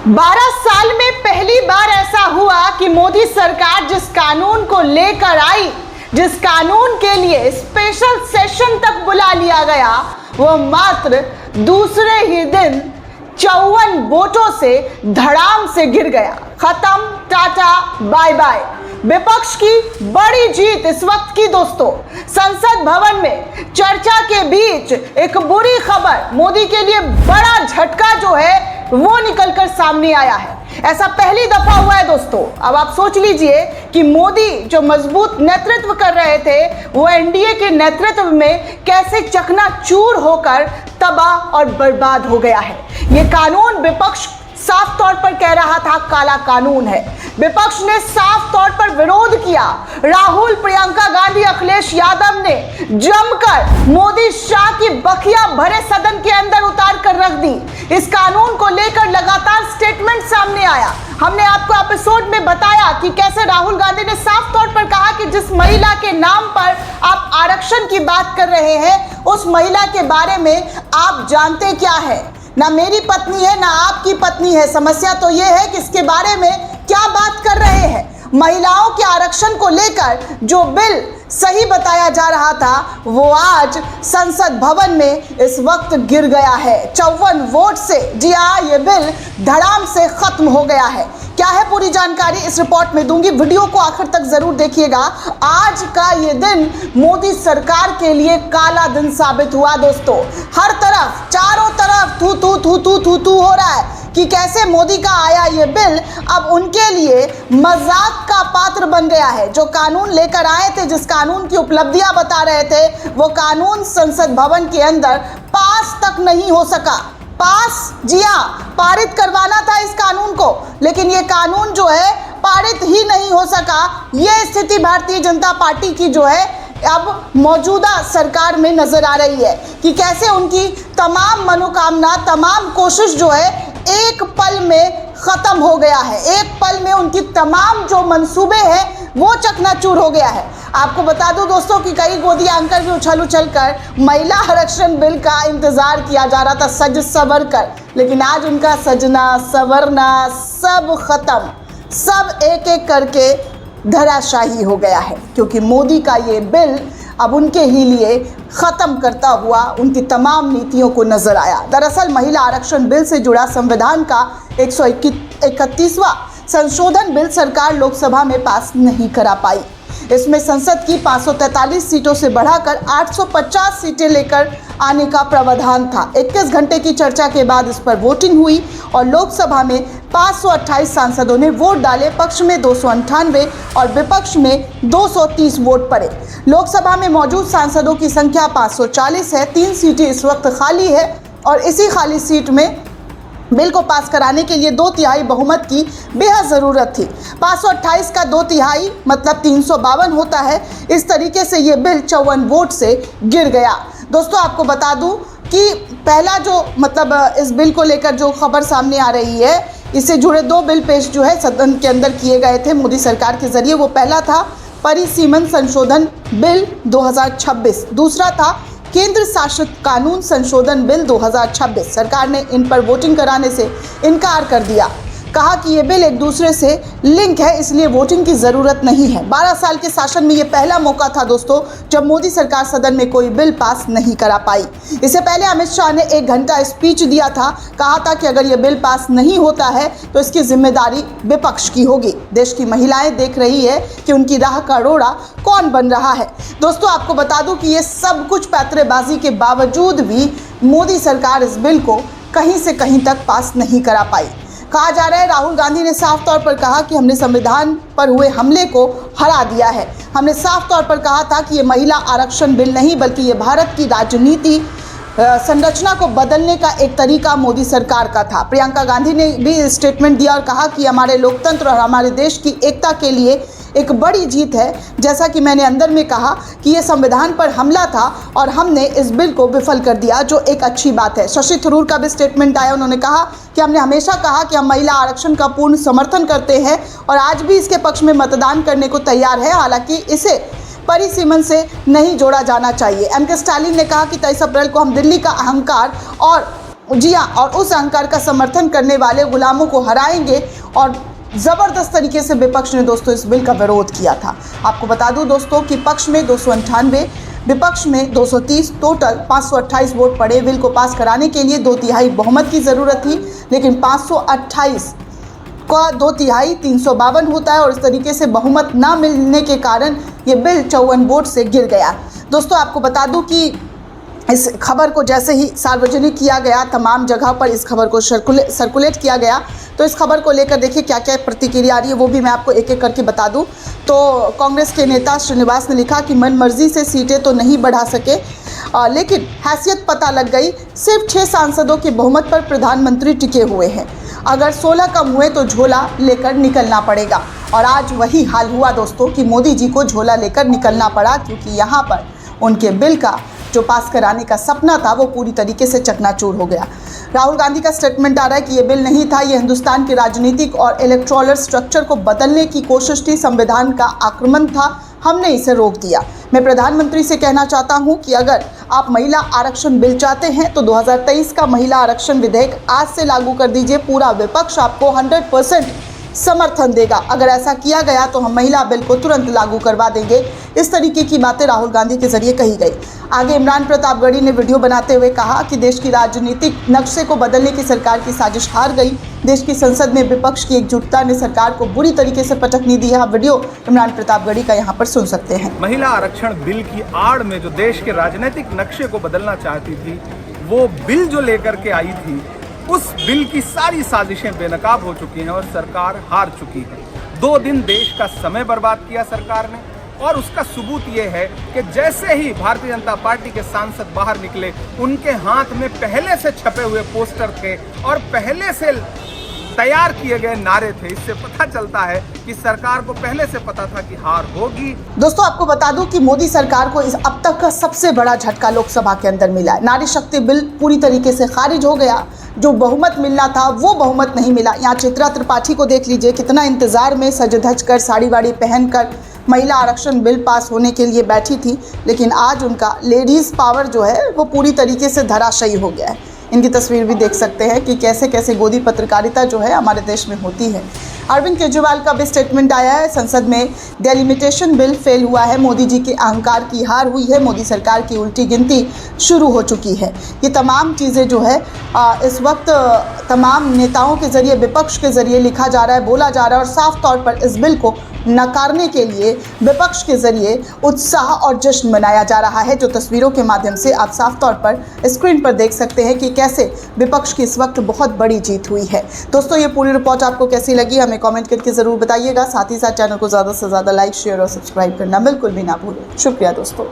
12 साल में पहली बार ऐसा हुआ कि मोदी सरकार जिस कानून को लेकर आई, जिस कानून के लिए स्पेशल सेशन तक बुला लिया गया, वो मात्र दूसरे ही दिन 54 वोटों से धड़ाम से गिर गया। खत्म, टाटा, बाय बाय। विपक्ष की बड़ी जीत इस वक्त की दोस्तों, संसद भवन में चर्चा के बीच एक बुरी खबर, मोदी के लिए बड़ा झटका जो है वो निकलकर सामने आया है। ऐसा पहली दफा हुआ है दोस्तों। अब आप सोच लीजिए कि मोदी जो मजबूत नेतृत्व कर रहे थे, वो एनडीए के नेतृत्व में कैसे चकनाचूर होकर तबाह और बर्बाद हो गया है। ये कानून विपक्ष साफ तौर पर कह रहा था काला कानून है। विपक्ष ने साफ तौर पर विरोध किया। राहुल, प्रियंका गांधी, अखिलेश यादव ने जमकर मोदी शाह की बखिया भरे सदन के अंदर उतार कर रख दी। इस कानून को लेकर लगातार स्टेटमेंट सामने आया। हमने आपको एपिसोड में बताया कि कैसे राहुल गांधी ने साफ तौर पर कहा कि जिस महिला के नाम पर आप आरक्षण की बात कर रहे हैं, उस महिला के बारे में आप जानते क्या है? ना मेरी पत्नी है, ना आपकी पत्नी है। समस्या तो यह है कि इसके बारे में क्या बात कर रहे हैं। महिलाओं के आरक्षण को लेकर जो बिल सही बताया जा रहा था, वो आज संसद भवन में इस वक्त गिर गया है 54 वोट से। जी हाँ, ये बिल धड़ाम से खत्म हो गया है। क्या है पूरी जानकारी इस रिपोर्ट में दूंगी, वीडियो को आखिर तक जरूर देखिएगा। आज का ये दिन मोदी सरकार के लिए काला दिन साबित हुआ दोस्तों। हर तरफ, चारों तरफ थू थू थू थू थू थू हो रहा है कि कैसे मोदी का आया ये बिल अब उनके लिए मजाक का पात्र बन गया है। जो कानून लेकर आए थे, जिस कानून की उपलब्धियां बता रहे थे, वो कानून संसद भवन के अंदर पास तक नहीं हो सका। पास, जी हाँ, पारित करवाना था इस कानून को, लेकिन ये कानून जो है पारित ही नहीं हो सका। ये स्थिति भारतीय जनता पार्टी की जो है अब मौजूदा सरकार में नजर आ रही है कि कैसे उनकी तमाम मनोकामना, तमाम कोशिश जो है एक पल में खत्म हो गया है। एक पल में उनकी तमाम जो मंसूबे हैं वो चकनाचूर हो गया है। आपको बता दूं दोस्तों कि कई गोदियां अंकल भी उछल कर महिला आरक्षण बिल का इंतजार किया जा रहा था सज सवर कर, लेकिन आज उनका सजना सवरना सब खत्म, सब एक एक करके धराशाही हो गया है, क्योंकि मोदी का ये बिल अब उनके ही लिए ख़त्म करता हुआ उनकी तमाम नीतियों को नजर आया। दरअसल महिला आरक्षण बिल से जुड़ा संविधान का 131वां संशोधन बिल सरकार लोकसभा में पास नहीं करा पाई। इसमें संसद की 543 सीटों से बढ़ाकर 850 सीटें लेकर आने का प्रावधान था। 21 घंटे की चर्चा के बाद इस पर वोटिंग हुई और लोकसभा में 528 सांसदों ने वोट डाले। पक्ष में 298 और विपक्ष में 230 वोट पड़े। लोकसभा में मौजूद सांसदों की संख्या 540 है। 3 सीटें इस वक्त खाली है और इसी खाली सीट में बिल को पास कराने के लिए 2/3 बहुमत की बेहद ज़रूरत थी। 528 का 2/3 मतलब 352 होता है। इस तरीके से ये बिल 54 वोट से गिर गया। दोस्तों, आपको बता दूं कि पहला जो मतलब इस बिल को लेकर जो खबर सामने आ रही है, इससे जुड़े 2 बिल पेश जो है सदन के अंदर किए गए थे मोदी सरकार के जरिए। वो पहला था परिसीमन संशोधन बिल 2026, दूसरा था केंद्र शासित कानून संशोधन बिल 2026। सरकार ने इन पर वोटिंग कराने से इनकार कर दिया, कहा कि ये बिल एक दूसरे से लिंक है, इसलिए वोटिंग की ज़रूरत नहीं है। 12 साल के शासन में ये पहला मौका था दोस्तों जब मोदी सरकार सदन में कोई बिल पास नहीं करा पाई। इससे पहले अमित शाह ने 1 घंटा स्पीच दिया था, कहा था कि अगर ये बिल पास नहीं होता है तो इसकी जिम्मेदारी विपक्ष की होगी। देश की महिलाएं देख रही है कि उनकी राह का रोड़ा कौन बन रहा है। दोस्तों, आपको बता दूं कि ये सब कुछ पैतरेबाजी के बावजूद भी मोदी सरकार इस बिल को कहीं से कहीं तक पास नहीं करा पाई। कहा जा रहा है राहुल गांधी ने साफ तौर पर कहा कि हमने संविधान पर हुए हमले को हरा दिया है। हमने साफ तौर पर कहा था कि ये महिला आरक्षण बिल नहीं, बल्कि ये भारत की राजनीति संरचना को बदलने का एक तरीका मोदी सरकार का था। प्रियंका गांधी ने भी स्टेटमेंट दिया और कहा कि हमारे लोकतंत्र और हमारे देश की एकता के लिए एक बड़ी जीत है। जैसा कि मैंने अंदर में कहा कि ये संविधान पर हमला था और हमने इस बिल को विफल कर दिया, जो एक अच्छी बात है। शशि थरूर का भी स्टेटमेंट आया। उन्होंने कहा कि हमने हमेशा कहा कि हम महिला आरक्षण का पूर्ण समर्थन करते हैं और आज भी इसके पक्ष में मतदान करने को तैयार है, हालांकि इसे परिसीमन से नहीं जोड़ा जाना चाहिए। एम के स्टालिन ने कहा कि 23 अप्रैल को हम दिल्ली का अहंकार और जी हाँ, और उस अहंकार का समर्थन करने वाले गुलामों को हराएंगे। और ज़बरदस्त तरीके से विपक्ष ने दोस्तों इस बिल का विरोध किया था। आपको बता दूं दोस्तों कि पक्ष में 298, विपक्ष में 230, टोटल 528 वोट पड़े। बिल को पास कराने के लिए 2/3 बहुमत की ज़रूरत थी, लेकिन 528 का 2/3 352 होता है और इस तरीके से बहुमत ना मिलने के कारण ये बिल 54 वोट से गिर गया। दोस्तों आपको बता दूं कि इस खबर को जैसे ही सार्वजनिक किया गया, तमाम जगह पर इस खबर को सर्कुलेट किया गया, तो इस खबर को लेकर देखिए क्या क्या प्रतिक्रिया आ रही है, वो भी मैं आपको एक एक करके बता दूं। तो कांग्रेस के नेता श्रीनिवास ने लिखा कि मन मर्जी से सीटें तो नहीं बढ़ा सके, लेकिन हैसियत पता लग गई। सिर्फ 6 सांसदों के बहुमत पर प्रधानमंत्री टिके हुए हैं। अगर 16 कम हुए तो झोला लेकर निकलना पड़ेगा। और आज वही हाल हुआ दोस्तों कि मोदी जी को झोला लेकर निकलना पड़ा, क्योंकि यहाँ पर उनके बिल का जो पास कराने का सपना था वो पूरी तरीके से चकनाचूर हो गया। राहुल गांधी का स्टेटमेंट आ रहा है कि ये बिल नहीं था, ये हिंदुस्तान के राजनीतिक और इलेक्टोरल स्ट्रक्चर को बदलने की कोशिश थी, संविधान का आक्रमण था, हमने इसे रोक दिया। मैं प्रधानमंत्री से कहना चाहता हूं कि अगर आप महिला आरक्षण बिल चाहते हैं तो 2023 का महिला आरक्षण विधेयक आज से लागू कर दीजिए। पूरा विपक्ष आपको 100% समर्थन देगा। अगर ऐसा किया गया तो हम महिला बिल को तुरंत लागू करवा देंगे। इस तरीके की बातें राहुल गांधी के जरिए कही गई। आगे इमरान प्रतापगढ़ी ने वीडियो बनाते हुए कहा कि देश की राजनीतिक नक्शे को बदलने की सरकार की साजिश हार गई। देश की संसद में विपक्ष की एकजुटता ने सरकार को बुरी तरीके से पटकनी दी है। वीडियो इमरान प्रतापगढ़ी का यहाँ पर सुन सकते हैं। महिला आरक्षण बिल की आड़ में जो देश के राजनीतिक नक्शे को बदलना चाहती थी, वो बिल जो लेकर के आई थी, उस बिल की सारी साजिशें बेनकाब हो चुकी हैं और सरकार हार चुकी है। 2 दिन देश का समय बर्बाद किया सरकार ने, और उसका सबूत ये है कि जैसे ही भारतीय जनता पार्टी के सांसद बाहर निकले, उनके हाथ में पहले से छपे हुए पोस्टर थे और पहले से तैयार किए गए नारे थे। इससे पता चलता है कि सरकार को पहले से पता था कि हार होगी। दोस्तों आपको बता दूं कि मोदी सरकार को इस अब तक का सबसे बड़ा झटका लोकसभा के अंदर मिला है। नारी शक्ति बिल पूरी तरीके से खारिज हो गया। जो बहुमत मिलना था वो बहुमत नहीं मिला। यहाँ चित्रा त्रिपाठी को देख लीजिए, कितना इंतजार में सज धज कर, साड़ी वाड़ी पहनकर महिला आरक्षण बिल पास होने के लिए बैठी थी, लेकिन आज उनका लेडीज़ पावर जो है वो पूरी तरीके से धराशायी हो गया है। इनकी तस्वीर भी देख सकते हैं कि कैसे कैसे गोदी पत्रकारिता जो है हमारे देश में होती है। अरविंद केजरीवाल का भी स्टेटमेंट आया है। संसद में डेलिमिटेशन बिल फेल हुआ है। मोदी जी के अहंकार की हार हुई है। मोदी सरकार की उल्टी गिनती शुरू हो चुकी है। ये तमाम चीज़ें जो है इस वक्त तमाम नेताओं के ज़रिए, विपक्ष के ज़रिए लिखा जा रहा है, बोला जा रहा है, और साफ तौर पर इस बिल को नकारने के लिए विपक्ष के ज़रिए उत्साह और जश्न मनाया जा रहा है, जो तस्वीरों के माध्यम से आप साफ तौर पर स्क्रीन पर देख सकते हैं कि कैसे विपक्ष की इस वक्त बहुत बड़ी जीत हुई है। दोस्तों ये पूरी रिपोर्ट आपको कैसी लगी हमें कमेंट करके ज़रूर बताइएगा। साथ ही साथ चैनल को ज़्यादा से ज़्यादा लाइक, शेयर और सब्सक्राइब करना बिल्कुल भी ना भूलें। शुक्रिया दोस्तों।